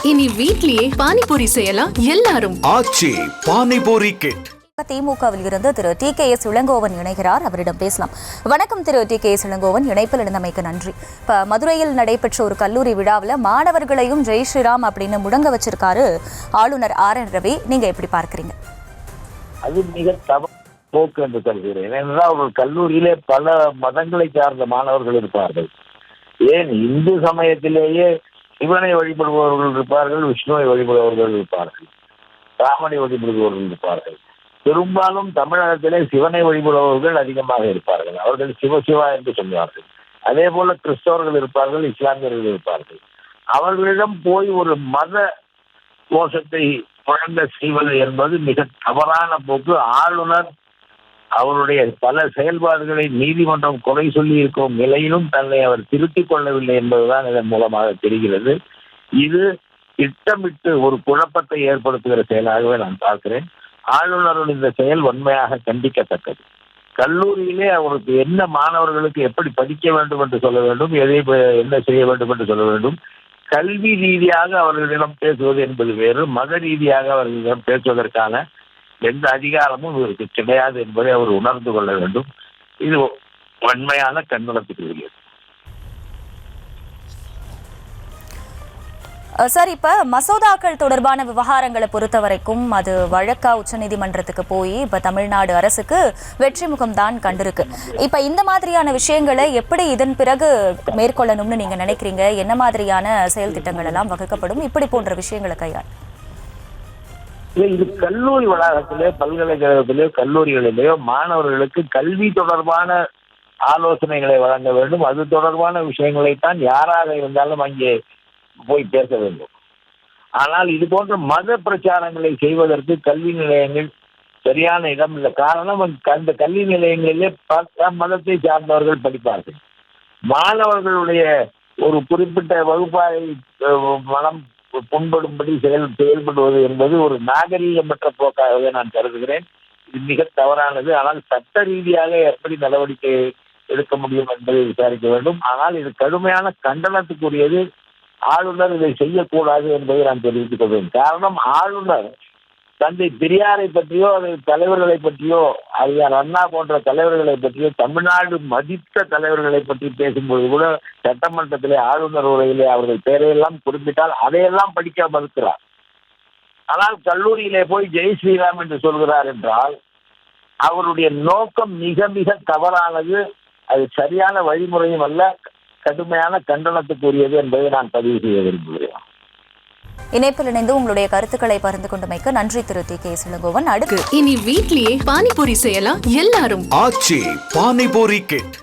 இனி வீட்லயே பானிபூரி செய்யலாம் எல்லாரும். ஆச்சி பானிபூரி கிட். திமுகவில் இருந்து திரு டி.கே.எஸ். இளங்கோவன் இணைகிறார். அவரிடம் பேசலாம். வணக்கம் திரு டி.கே.எஸ். இளங்கோவன், இணைப்பில் இருந்தமைக்கு நன்றி. இப்போ மதுரையில் நடைபெற்ற ஒரு கல்லூரி விழாவில் மாணவர்களையும் ஜெய் ஸ்ரீராம் அப்படின்னு முழங்க வச்சிருக்காரு ஆளுநர் ஆர்.என். ரவி. நீங்க எப்படி பார்க்கறீங்க? அது மிக தவறு போக்கு என்று கருதுகிறேன். ஏனென்றால் ஒரு கல்லூரியிலே பல மதங்களை சார்ந்த மாணவர்கள் இருப்பார்கள். ஏன் இந்து சமயத்திலேயே சிவனை வழிபடுபவர்கள் இருப்பார்கள், விஷ்ணுவை வழிபடுபவர்கள் இருப்பார்கள், ராமனை வழிபடுபவர்கள் இருப்பார்கள். பெரும்பாலும் தமிழகத்திலே சிவனை வழிபடுபவர்கள் அதிகமாக இருப்பார்கள். அவர்கள் சிவசிவா என்று சொல்வார்கள். அதே போல கிறிஸ்தவர்கள் இருப்பார்கள், இஸ்லாமியர்கள் இருப்பார்கள். அவர்களிடம் போய் ஒரு மத கோஷத்தை முழங்க செய்வது என்பது மிக தவறான போக்கு. ஆளுநர் அவருடைய பல செயல்பாடுகளை நீதிமன்றம் குறை சொல்லி இருக்கும் நிலையிலும் தன்னை அவர் திருத்திக் கொள்ளவில்லை என்பதுதான் இதன் மூலமாக தெரிகிறது. இது திட்டமிட்டு ஒரு குழப்பத்தை ஏற்படுத்துகிற செயலாகவே நான் பார்க்கிறேன். ஆளுநருடைய இந்த செயல் வன்மையாக கண்டிக்கத்தக்கது. கல்லூரியிலே அவருக்கு என்ன மாணவர்களுக்கு எப்படி படிக்க வேண்டும் என்று சொல்ல வேண்டும், எதை என்ன செய்ய வேண்டும் என்று சொல்ல வேண்டும், கல்வி ரீதியாக அவர்களிடம் பேசுவது என்பது வேறு, மத ரீதியாக அவர்களிடம் பேசுவதற்கான எந்த அதிகாரமும் இவருக்கு கிடையாது என்பதை அவர் உணர்ந்து கொள்ள வேண்டும். இது வன்மையான கண்டனத்துக்குரியது. சார், இப்ப மசோதாக்கள் தொடர்பான விவகாரங்களை பொறுத்த வரைக்கும் அது வழக்கா உச்சநீதிமன்றத்துக்கு போய் இப்ப தமிழ்நாடு அரசுக்கு வெற்றி முகம்தான் கண்டிருக்கு. இப்ப இந்த மாதிரியான விஷயங்களை எப்படி இதன் பிறகு மேற்கொள்ளணும்னு நீங்க நினைக்கிறீங்க? என்ன மாதிரியான செயல் திட்டங்கள் எல்லாம் வகுக்கப்படும் இப்படி போன்ற விஷயங்களை கையாள்? இது கல்லூரி வளாகத்திலே, பல்கலைக்கழகத்திலே, கல்லூரிகளிலேயோ மாணவர்களுக்கு கல்வி தொடர்பான ஆலோசனைகளை வழங்க வேண்டும். அது தொடர்பான விஷயங்களைத்தான் யாராக இருந்தாலும் அங்கே போய் பேச வேண்டும். ஆனால் இது போன்ற மத பிரச்சாரங்களை செய்வதற்கு கல்வி நிலையங்கள் சரியான இடம் இல்லை. காரணம், அந்த கல்வி நிலையங்களிலே மதத்தை சார்ந்தவர்கள் படிப்பார்கள். மாணவர்களுடைய ஒரு குறிப்பிட்ட வகுப்பாரை மனம் புண்படும்படி செயல்படுவது என்பது ஒரு நாகரீகமற்ற போக்காகவே நான் கருதுகிறேன். இது மிக தவறானது. ஆனால் சட்ட ரீதியாக எப்படி நடவடிக்கை எடுக்க முடியும் என்பதை விசாரிக்க வேண்டும். ஆனால் இது கடுமையான கண்டனத்துக்குரியது. ஆளுநர் இதை செய்யக்கூடாது என்பதை நான் தெரிவித்துக் கொள்வேன். காரணம், ஆளுநர் தந்தை பெரியாரை பற்றியோ அல்லது தலைவர்களை பற்றியோ, அறிஞர் அண்ணா போன்ற தலைவர்களை பற்றியோ, தமிழ்நாடு மதித்த தலைவர்களை பற்றி பேசும்போது கூட சட்டமன்றத்திலே ஆளுநர் உரையிலே அவர்கள் பெயரையெல்லாம் குறிப்பிட்டால் அதையெல்லாம் படிக்க மறுக்கிறார். ஆனால் கல்லூரியிலே போய் ஜெய் ஸ்ரீராம் என்று சொல்கிறார் என்றால் அவருடைய நோக்கம் மிக மிக தவறானது. அது சரியான வழிமுறையும் அல்ல, கடுமையான கண்டனத்துக்குரியது என்பதை நான் பதிவு செய்ய விரும்புகிறேன். இணைப்பில் இணைந்து உங்களுடைய கருத்துக்களை பகிர்ந்து கொண்டமைக்கு நன்றி திரு டி.கே.எஸ். இளங்கோவன். இனி வீட்லயே பானிபூரி செய்யலாம் எல்லாரும். ஆச்சி பானிபூரி கிட்.